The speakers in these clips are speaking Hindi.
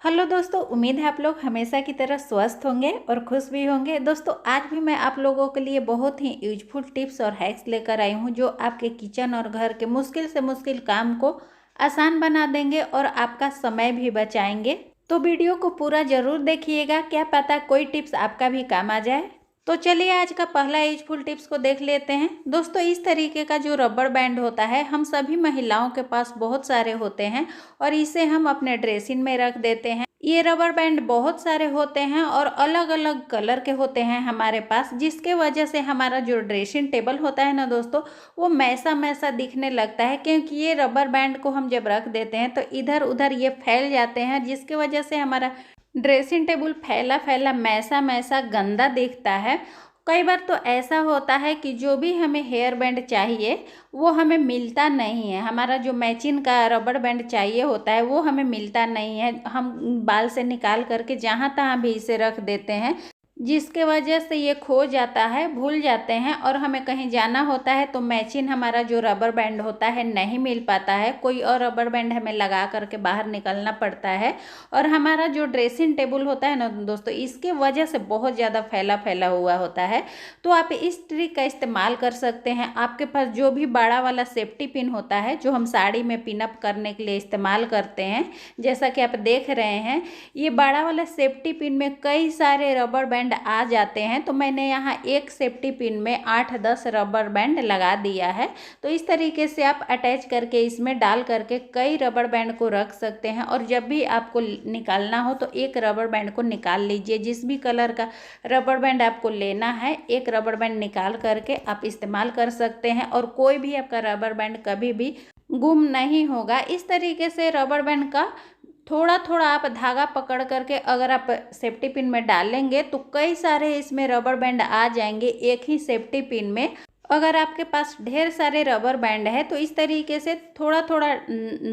हेलो दोस्तों, उम्मीद है आप लोग हमेशा की तरह स्वस्थ होंगे और खुश भी होंगे। दोस्तों आज भी मैं आप लोगों के लिए बहुत ही यूजफुल टिप्स और हैक्स लेकर आई हूँ जो आपके किचन और घर के मुश्किल से मुश्किल काम को आसान बना देंगे और आपका समय भी बचाएंगे। तो वीडियो को पूरा ज़रूर देखिएगा, क्या पता कोई टिप्स आपका भी काम आ जाए। तो चलिए आज का पहला यूजफुल टिप्स को देख लेते हैं। दोस्तों इस तरीके का जो रबड़ बैंड होता है हम सभी महिलाओं के पास बहुत सारे होते हैं और इसे हम अपने ड्रेसिंग में रख देते हैं। ये रबर बैंड बहुत सारे होते हैं और अलग अलग कलर के होते हैं हमारे पास, जिसके वजह से हमारा जो ड्रेसिंग टेबल होता है ना दोस्तों, वो मैसा मैसा दिखने लगता है। क्योंकि ये रबर बैंड को हम जब रख देते हैं तो इधर उधर ये फैल जाते हैं, जिसके वजह से हमारा ड्रेसिंग टेबल फैला फैला मैसा मैसा गंदा दिखता है। कई बार तो ऐसा होता है कि जो भी हमें हेयर बैंड चाहिए वो हमें मिलता नहीं है। हमारा जो मैचिंग का रबड़ बैंड चाहिए होता है वो हमें मिलता नहीं है। हम बाल से निकाल करके जहाँ तहाँ भी इसे रख देते हैं, जिसके वजह से ये खो जाता है, भूल जाते हैं और हमें कहीं जाना होता है तो मैचिंग हमारा जो रबर बैंड होता है नहीं मिल पाता है। कोई और रबर बैंड हमें लगा करके बाहर निकलना पड़ता है और हमारा जो ड्रेसिंग टेबल होता है ना दोस्तों, इसके वजह से बहुत ज़्यादा फैला फैला हुआ होता है। तो आप इस ट्रिक का इस्तेमाल कर सकते हैं। आपके पास जो भी बड़ा वाला सेफ्टी पिन होता है जो हम साड़ी में पिन अप करने के लिए इस्तेमाल करते हैं, जैसा कि आप देख रहे हैं ये बड़ा वाला सेफ्टी पिन में कई सारे रबर बैंड आ जाते हैं। तो मैंने यहाँ एक सेफ्टी पिन में 8-10 रबर बैंड लगा दिया है। तो इस तरीके से आप अटैच करके इसमें डाल करके कई रबर बैंड को रख सकते हैं और जब भी आपको निकालना हो तो एक रबर बैंड को निकाल लीजिए। जिस भी कलर का रबर बैंड आपको लेना है एक रबर बैंड निकाल करके आप इस्तेमाल कर सकते हैं और कोई भी आपका रबर बैंड कभी भी गुम नहीं होगा। इस तरीके से रबर बैंड का थोड़ा थोड़ा आप धागा पकड़ करके अगर आप सेफ्टी पिन में डालेंगे तो कई सारे इसमें रबर बैंड आ जाएंगे एक ही सेफ्टी पिन में। अगर आपके पास ढेर सारे रबर बैंड है तो इस तरीके से थोड़ा थोड़ा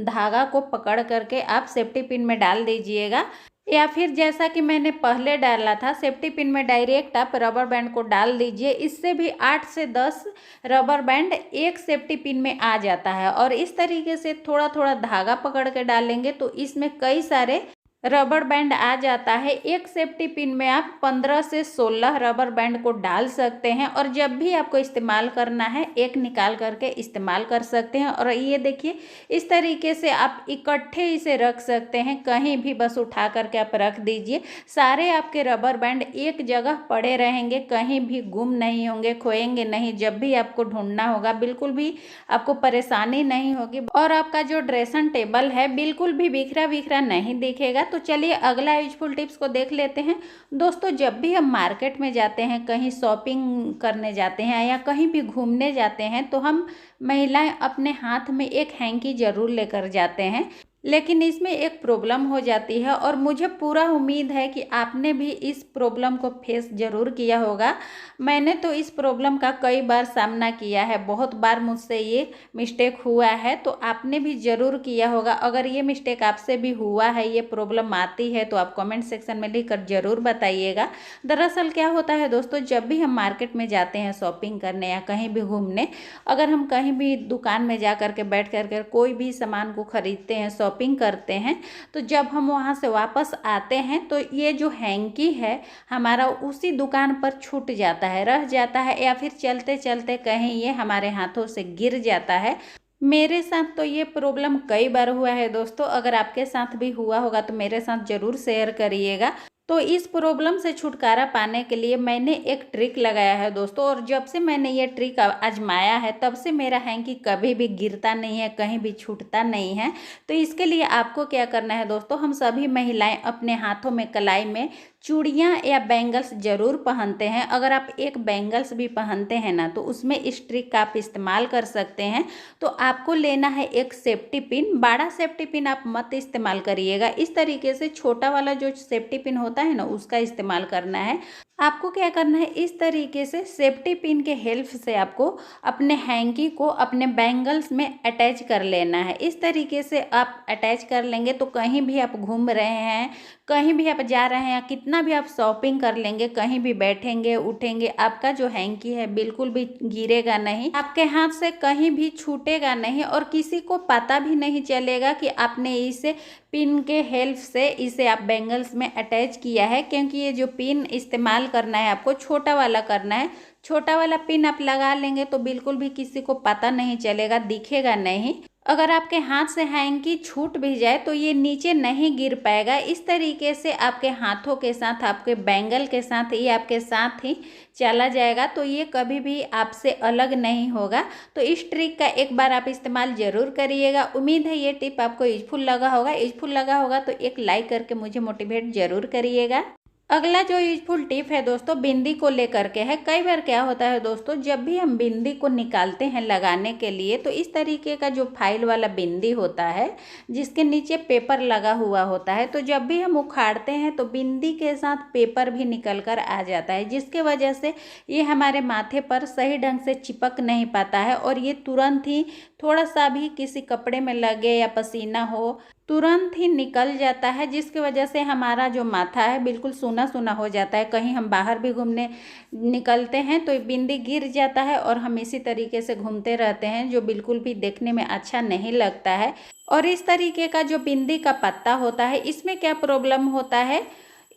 धागा को पकड़ करके आप सेफ्टी पिन में डाल दीजिएगा, या फिर जैसा कि मैंने पहले डाला था सेफ्टी पिन में डायरेक्ट आप रबर बैंड को डाल दीजिए। इससे भी 8 से 10 रबर बैंड एक सेफ्टी पिन में आ जाता है और इस तरीके से थोड़ा थोड़ा धागा पकड़ के डालेंगे तो इसमें कई सारे रबर बैंड आ जाता है। एक सेफ्टी पिन में आप 15 से 16 रबर बैंड को डाल सकते हैं और जब भी आपको इस्तेमाल करना है एक निकाल करके इस्तेमाल कर सकते हैं। और ये देखिए इस तरीके से आप इकट्ठे इसे रख सकते हैं, कहीं भी बस उठा करके आप रख दीजिए। सारे आपके रबर बैंड एक जगह पड़े रहेंगे, कहीं भी गुम नहीं होंगे, खोएंगे नहीं। जब भी आपको ढूंढना होगा बिल्कुल भी आपको परेशानी नहीं होगी और आपका जो ड्रेसिंग टेबल है बिल्कुल भी बिखरा बिखरा नहीं दिखेगा। तो चलिए अगला यूजफुल टिप्स को देख लेते हैं। दोस्तों जब भी हम मार्केट में जाते हैं, कहीं शॉपिंग करने जाते हैं या कहीं भी घूमने जाते हैं तो हम महिलाएं अपने हाथ में एक हैंकी जरूर लेकर जाते हैं। लेकिन इसमें एक प्रॉब्लम हो जाती है और मुझे पूरा उम्मीद है कि आपने भी इस प्रॉब्लम को फेस ज़रूर किया होगा। मैंने तो इस प्रॉब्लम का कई बार सामना किया है, बहुत बार मुझसे ये मिस्टेक हुआ है, तो आपने भी ज़रूर किया होगा। अगर ये मिस्टेक आपसे भी हुआ है, ये प्रॉब्लम आती है तो आप कमेंट सेक्शन में लिख कर ज़रूर बताइएगा। दरअसल क्या होता है दोस्तों, जब भी हम मार्केट में जाते हैं शॉपिंग करने या कहीं भी घूमने, अगर हम कहीं भी दुकान में जा कर के बैठ कर कोई भी सामान को खरीदते हैं, शॉपिंग करते हैं, तो जब हम वहाँ से वापस आते हैं तो ये जो हैंकी है हमारा उसी दुकान पर छूट जाता है, रह जाता है, या फिर चलते चलते कहीं ये हमारे हाथों से गिर जाता है। मेरे साथ तो ये प्रॉब्लम कई बार हुआ है दोस्तों। अगर आपके साथ भी हुआ होगा तो मेरे साथ ज़रूर शेयर करिएगा। तो इस प्रॉब्लम से छुटकारा पाने के लिए मैंने एक ट्रिक लगाया है दोस्तों, और जब से मैंने ये ट्रिक आजमाया है तब से मेरा हैंकी कभी भी गिरता नहीं है, कहीं भी छूटता नहीं है। तो इसके लिए आपको क्या करना है दोस्तों, हम सभी महिलाएं अपने हाथों में कलाई में चूड़ियाँ या बैंगल्स ज़रूर पहनते हैं। अगर आप एक बैंगल्स भी पहनते हैं ना तो उसमें इस ट्रिक का आप इस्तेमाल कर सकते हैं। तो आपको लेना है एक सेफ्टी पिन, बड़ा सेफ्टी पिन आप मत इस्तेमाल करिएगा। इस तरीके से छोटा वाला जो सेफ्टी पिन होता है ना उसका इस्तेमाल करना है। आपको क्या करना है, इस तरीके से सेफ्टी पिन के हेल्प से आपको अपने हैंकी को अपने बैंगल्स में अटैच कर लेना है। इस तरीके से आप अटैच कर लेंगे तो कहीं भी आप घूम रहे हैं, कहीं भी आप जा रहे हैं, कितना भी आप शॉपिंग कर लेंगे, कहीं भी बैठेंगे उठेंगे, आपका जो हैंकी है बिल्कुल भी गिरेगा नहीं, आपके हाथ से कहीं भी छूटेगा नहीं और किसी को पता भी नहीं चलेगा कि आपने इसे पिन के हेल्प से इसे आप बैंगल्स में अटैच किया है। क्योंकि ये जो पिन इस्तेमाल करना है आपको छोटा वाला करना है, छोटा वाला पिन आप लगा लेंगे तो बिल्कुल भी किसी को पता नहीं चलेगा, दिखेगा नहीं। अगर आपके हाथ से हैंकी छूट भी जाए तो ये नीचे नहीं गिर पाएगा। इस तरीके से आपके हाथों के साथ, आपके बैंगल के साथ, ये आपके साथ ही चला जाएगा तो ये कभी भी आपसे अलग नहीं होगा। तो इस ट्रिक का एक बार आप इस्तेमाल ज़रूर करिएगा। उम्मीद है ये टिप आपको यूजफुल लगा होगा। यूजफुल लगा होगा तो एक लाइक करके मुझे मोटिवेट ज़रूर करिएगा। अगला जो यूजफुल टिप है दोस्तों, बिंदी को लेकर के है। कई बार क्या होता है दोस्तों, जब भी हम बिंदी को निकालते हैं लगाने के लिए तो इस तरीके का जो फाइल वाला बिंदी होता है जिसके नीचे पेपर लगा हुआ होता है, तो जब भी हम उखाड़ते हैं तो बिंदी के साथ पेपर भी निकल कर आ जाता है, जिसके वजह से ये हमारे माथे पर सही ढंग से चिपक नहीं पाता है और ये तुरंत ही थोड़ा सा भी किसी कपड़े में लगे या पसीना हो तुरंत ही निकल जाता है, जिसकी वजह से हमारा जो माथा है बिल्कुल सूना सूना हो जाता है। कहीं हम बाहर भी घूमने निकलते हैं तो बिंदी गिर जाता है और हम इसी तरीके से घूमते रहते हैं, जो बिल्कुल भी देखने में अच्छा नहीं लगता है। और इस तरीके का जो बिंदी का पत्ता होता है, इसमें क्या प्रॉब्लम होता है,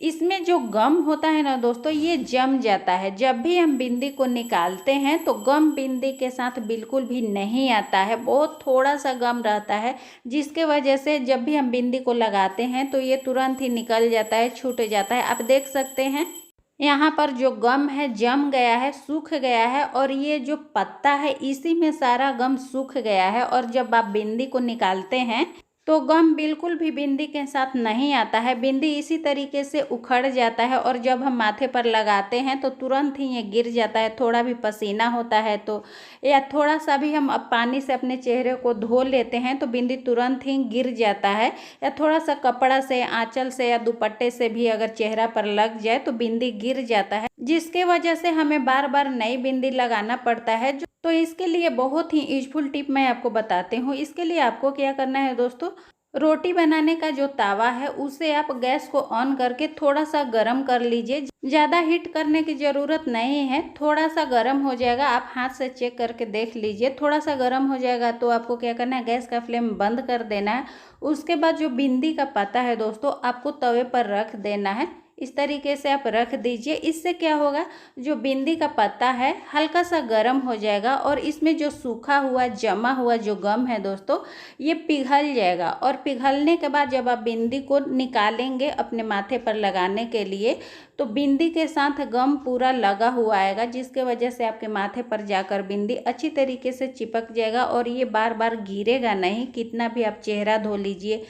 इसमें जो गम होता है ना दोस्तों, ये जम जाता है। जब भी हम बिंदी को निकालते हैं तो गम बिंदी के साथ बिल्कुल भी नहीं आता है, बहुत थोड़ा सा गम रहता है, जिसके वजह से जब भी हम बिंदी को लगाते हैं तो ये तुरंत ही निकल जाता है, छूट जाता है। आप देख सकते हैं यहाँ पर जो गम है जम गया है, सूख गया है और ये जो पत्ता है इसी में सारा गम सूख गया है। और जब आप बिंदी को निकालते हैं तो गम बिल्कुल भी बिंदी के साथ नहीं आता है, बिंदी इसी तरीके से उखड़ जाता है और जब हम माथे पर लगाते हैं तो तुरंत ही ये गिर जाता है। थोड़ा भी पसीना होता है तो या थोड़ा सा भी हम अब पानी से अपने चेहरे को धो लेते हैं तो बिंदी तुरंत ही गिर जाता है। या थोड़ा सा कपड़ा से, आंचल से या दुपट्टे से भी अगर चेहरा पर लग जाए तो बिंदी गिर जाता है, जिसके वजह से हमें बार बार नई बिंदी लगाना पड़ता है। तो इसके लिए बहुत ही यूजफुल टिप मैं आपको बताती हूँ। इसके लिए आपको क्या करना है दोस्तों, रोटी बनाने का जो तावा है उसे आप गैस को ऑन करके थोड़ा सा गर्म कर लीजिए। ज़्यादा हीट करने की ज़रूरत नहीं है, थोड़ा सा गर्म हो जाएगा, आप हाथ से चेक करके देख लीजिए। थोड़ा सा गर्म हो जाएगा तो आपको क्या करना है, गैस का फ्लेम बंद कर देना है। उसके बाद जो बिंदी का पत्ता है दोस्तों, आपको तवे पर रख देना है। इस तरीके से आप रख दीजिए। इससे क्या होगा, जो बिंदी का पत्ता है हल्का सा गर्म हो जाएगा और इसमें जो सूखा हुआ जमा हुआ जो गम है दोस्तों, ये पिघल जाएगा। और पिघलने के बाद जब आप बिंदी को निकालेंगे अपने माथे पर लगाने के लिए तो बिंदी के साथ गम पूरा लगा हुआ आएगा, जिसके वजह से आपके माथे पर जाकर बिंदी अच्छी तरीके से चिपक जाएगा और ये बार बार गिरेगा नहीं। कितना भी आप चेहरा धो लीजिए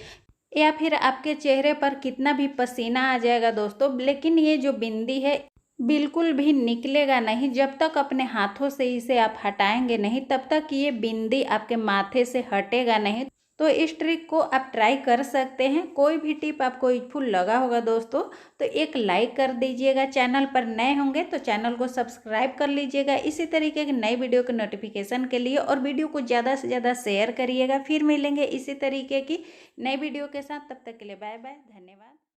या फिर आपके चेहरे पर कितना भी पसीना आ जाएगा दोस्तों, लेकिन ये जो बिंदी है बिल्कुल भी निकलेगा नहीं। जब तक अपने हाथों से इसे आप हटाएंगे नहीं तब तक ये बिंदी आपके माथे से हटेगा नहीं। तो इस ट्रिक को आप ट्राई कर सकते हैं। कोई भी टिप आपको यूजफुल लगा होगा दोस्तों तो एक लाइक कर दीजिएगा। चैनल पर नए होंगे तो चैनल को सब्सक्राइब कर लीजिएगा इसी तरीके की नई वीडियो के नोटिफिकेशन के लिए, और वीडियो को ज़्यादा से ज़्यादा शेयर करिएगा। फिर मिलेंगे इसी तरीके की नई वीडियो के साथ, तब तक के लिए बाय बाय, धन्यवाद।